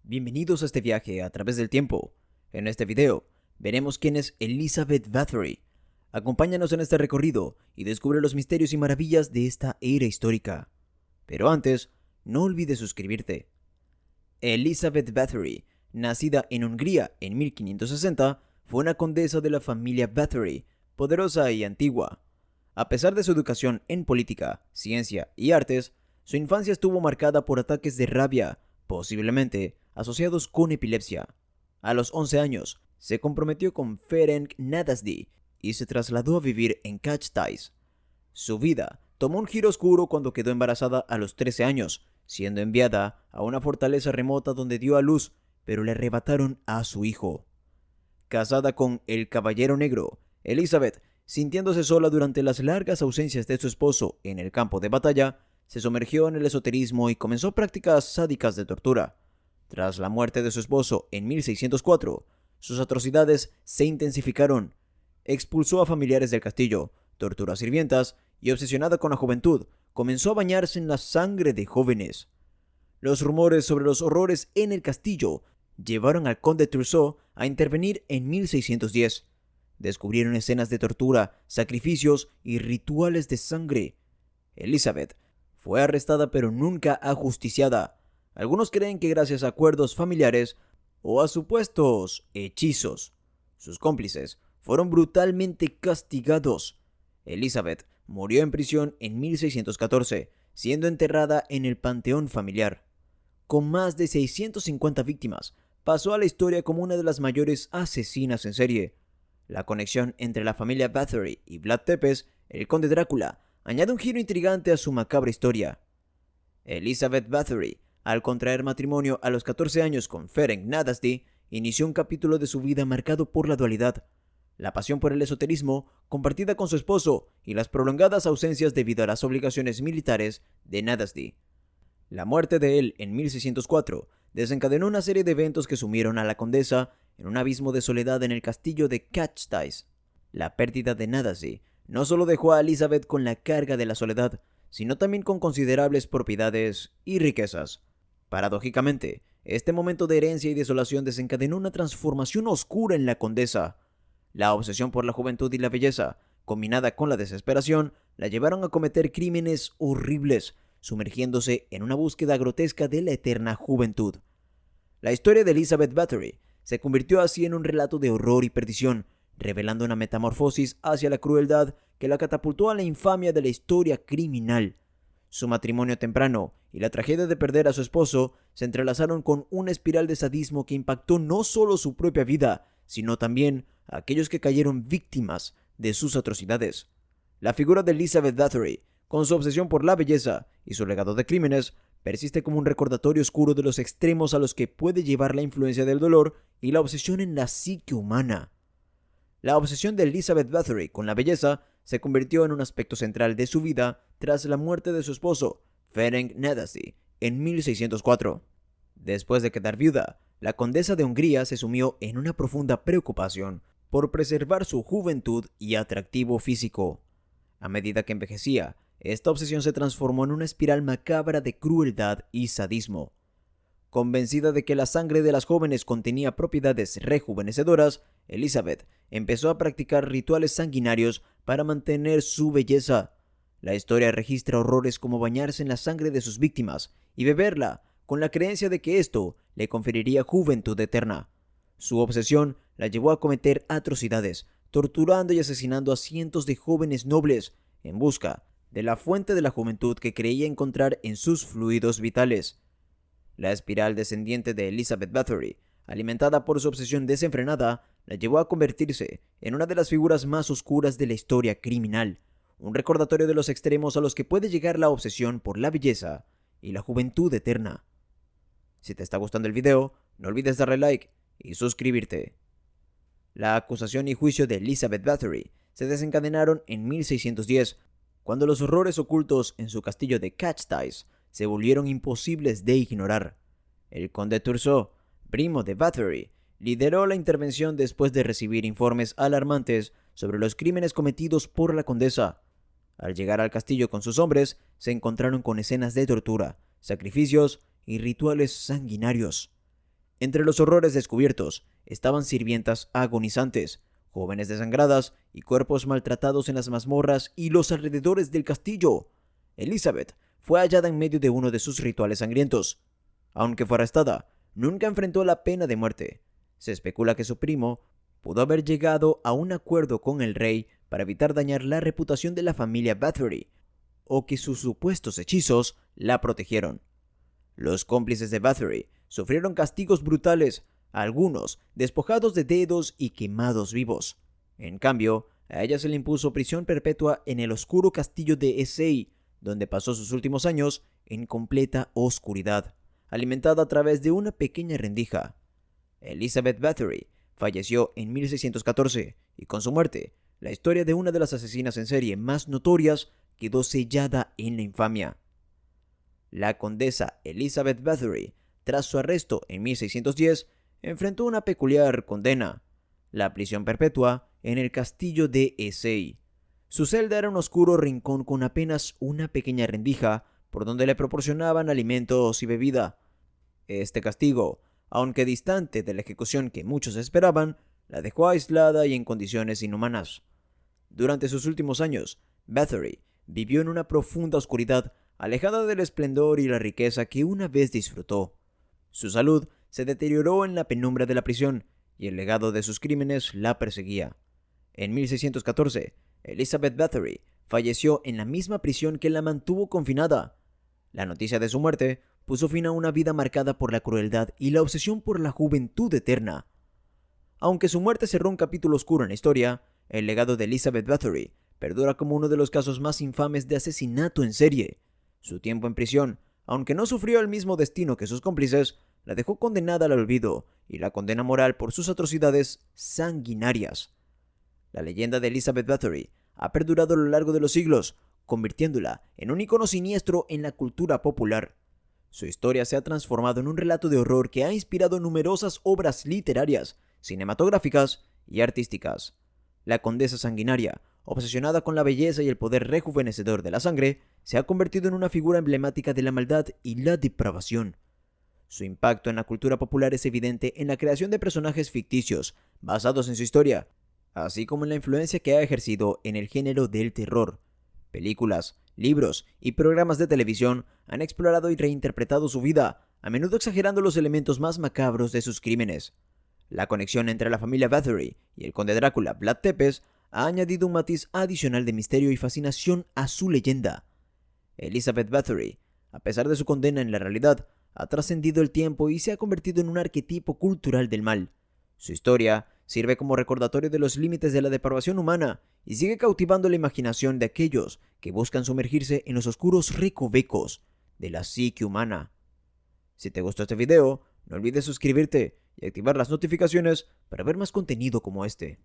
Bienvenidos a este viaje a través del tiempo. En este video, veremos quién es Elizabeth Bathory. Acompáñanos en este recorrido y descubre los misterios y maravillas de esta era histórica. Pero antes, no olvides suscribirte. Elizabeth Bathory, nacida en Hungría en 1560, fue una condesa de la familia Bathory, poderosa y antigua. A pesar de su educación en política, ciencia y artes, su infancia estuvo marcada por ataques de rabia, posiblemente asociados con epilepsia. A los 11 años, se comprometió con Ferenc Nadasdy y se trasladó a vivir en Kachtais. Su vida tomó un giro oscuro cuando quedó embarazada a los 13 años, siendo enviada a una fortaleza remota donde dio a luz, pero le arrebataron a su hijo. Casada con el Caballero Negro, Elizabeth, sintiéndose sola durante las largas ausencias de su esposo en el campo de batalla, se sumergió en el esoterismo y comenzó prácticas sádicas de tortura. Tras la muerte de su esposo en 1604, sus atrocidades se intensificaron. Expulsó a familiares del castillo, torturó a sirvientas y, obsesionada con la juventud, comenzó a bañarse en la sangre de jóvenes. Los rumores sobre los horrores en el castillo llevaron al conde Trousseau a intervenir en 1610. Descubrieron escenas de tortura, sacrificios y rituales de sangre. Elizabeth fue arrestada pero nunca ajusticiada. Algunos creen que gracias a acuerdos familiares o a supuestos hechizos. Sus cómplices fueron brutalmente castigados. Elizabeth murió en prisión en 1614, siendo enterrada en el panteón familiar. Con más de 650 víctimas, pasó a la historia como una de las mayores asesinas en serie. La conexión entre la familia Bathory y Vlad Tepes, el conde Drácula, añade un giro intrigante a su macabra historia. Elizabeth Bathory, al contraer matrimonio a los 14 años con Ferenc Nadasdy, inició un capítulo de su vida marcado por la dualidad, la pasión por el esoterismo compartida con su esposo y las prolongadas ausencias debido a las obligaciones militares de Nadasdy. La muerte de él en 1604 desencadenó una serie de eventos que sumieron a la condesa en un abismo de soledad en el castillo de Kachtais. La pérdida de Nadasdy no solo dejó a Elizabeth con la carga de la soledad, sino también con considerables propiedades y riquezas. Paradójicamente, este momento de herencia y desolación desencadenó una transformación oscura en la condesa. La obsesión por la juventud y la belleza, combinada con la desesperación, la llevaron a cometer crímenes horribles, sumergiéndose en una búsqueda grotesca de la eterna juventud. La historia de Elizabeth Bathory se convirtió así en un relato de horror y perdición, revelando una metamorfosis hacia la crueldad que la catapultó a la infamia de la historia criminal. Su matrimonio temprano y la tragedia de perder a su esposo se entrelazaron con una espiral de sadismo que impactó no solo su propia vida, sino también a aquellos que cayeron víctimas de sus atrocidades. La figura de Elizabeth Bathory, con su obsesión por la belleza y su legado de crímenes, persiste como un recordatorio oscuro de los extremos a los que puede llevar la influencia del dolor y la obsesión en la psique humana. La obsesión de Elizabeth Bathory con la belleza se convirtió en un aspecto central de su vida tras la muerte de su esposo, Ferenc Nadasdy, en 1604. Después de quedar viuda, la condesa de Hungría se sumió en una profunda preocupación por preservar su juventud y atractivo físico. A medida que envejecía, esta obsesión se transformó en una espiral macabra de crueldad y sadismo. Convencida de que la sangre de las jóvenes contenía propiedades rejuvenecedoras, Elizabeth empezó a practicar rituales sanguinarios para mantener su belleza. La historia registra horrores como bañarse en la sangre de sus víctimas y beberla, con la creencia de que esto le conferiría juventud eterna. Su obsesión la llevó a cometer atrocidades, torturando y asesinando a cientos de jóvenes nobles en busca de la fuente de la juventud que creía encontrar en sus fluidos vitales. La espiral descendiente de Elizabeth Bathory, alimentada por su obsesión desenfrenada, la llevó a convertirse en una de las figuras más oscuras de la historia criminal, un recordatorio de los extremos a los que puede llegar la obsesión por la belleza y la juventud eterna. Si te está gustando el video, no olvides darle like y suscribirte. La acusación y juicio de Elizabeth Bathory se desencadenaron en 1610, cuando los horrores ocultos en su castillo de Kachtais se volvieron imposibles de ignorar. El conde Trousseau, primo de Bathory, lideró la intervención después de recibir informes alarmantes sobre los crímenes cometidos por la condesa. Al llegar al castillo con sus hombres, se encontraron con escenas de tortura, sacrificios y rituales sanguinarios. Entre los horrores descubiertos estaban sirvientas agonizantes, jóvenes desangradas y cuerpos maltratados en las mazmorras y los alrededores del castillo. Elizabeth fue hallada en medio de uno de sus rituales sangrientos. Aunque fue arrestada, nunca enfrentó la pena de muerte. Se especula que su primo pudo haber llegado a un acuerdo con el rey para evitar dañar la reputación de la familia Bathory, o que sus supuestos hechizos la protegieron. Los cómplices de Bathory sufrieron castigos brutales, algunos despojados de dedos y quemados vivos. En cambio, a ella se le impuso prisión perpetua en el oscuro castillo de Essay, donde pasó sus últimos años en completa oscuridad, alimentada a través de una pequeña rendija. Elizabeth Bathory falleció en 1614 y con su muerte, la historia de una de las asesinas en serie más notorias quedó sellada en la infamia. La condesa Elizabeth Bathory, tras su arresto en 1610, enfrentó una peculiar condena, la prisión perpetua en el castillo de Essay. Su celda era un oscuro rincón con apenas una pequeña rendija por donde le proporcionaban alimentos y bebida. Este castigo, aunque distante de la ejecución que muchos esperaban, la dejó aislada y en condiciones inhumanas. Durante sus últimos años, Bathory vivió en una profunda oscuridad, alejada del esplendor y la riqueza que una vez disfrutó. Su salud se deterioró en la penumbra de la prisión y el legado de sus crímenes la perseguía. En 1614, Elizabeth Bathory falleció en la misma prisión que la mantuvo confinada. La noticia de su muerte puso fin a una vida marcada por la crueldad y la obsesión por la juventud eterna. Aunque su muerte cerró un capítulo oscuro en la historia, el legado de Elizabeth Bathory perdura como uno de los casos más infames de asesinato en serie. Su tiempo en prisión, aunque no sufrió el mismo destino que sus cómplices, la dejó condenada al olvido y la condena moral por sus atrocidades sanguinarias. La leyenda de Elizabeth Bathory ha perdurado a lo largo de los siglos, convirtiéndola en un icono siniestro en la cultura popular. Su historia se ha transformado en un relato de horror que ha inspirado numerosas obras literarias, cinematográficas y artísticas. La condesa sanguinaria, obsesionada con la belleza y el poder rejuvenecedor de la sangre, se ha convertido en una figura emblemática de la maldad y la depravación. Su impacto en la cultura popular es evidente en la creación de personajes ficticios basados en su historia, así como en la influencia que ha ejercido en el género del terror. Películas, libros y programas de televisión han explorado y reinterpretado su vida, a menudo exagerando los elementos más macabros de sus crímenes. La conexión entre la familia Bathory y el conde Drácula Vlad Tepes ha añadido un matiz adicional de misterio y fascinación a su leyenda. Elizabeth Bathory, a pesar de su condena en la realidad, ha trascendido el tiempo y se ha convertido en un arquetipo cultural del mal. Su historia sirve como recordatorio de los límites de la depravación humana y sigue cautivando la imaginación de aquellos que buscan sumergirse en los oscuros recovecos de la psique humana. Si te gustó este video, no olvides suscribirte y activar las notificaciones para ver más contenido como este.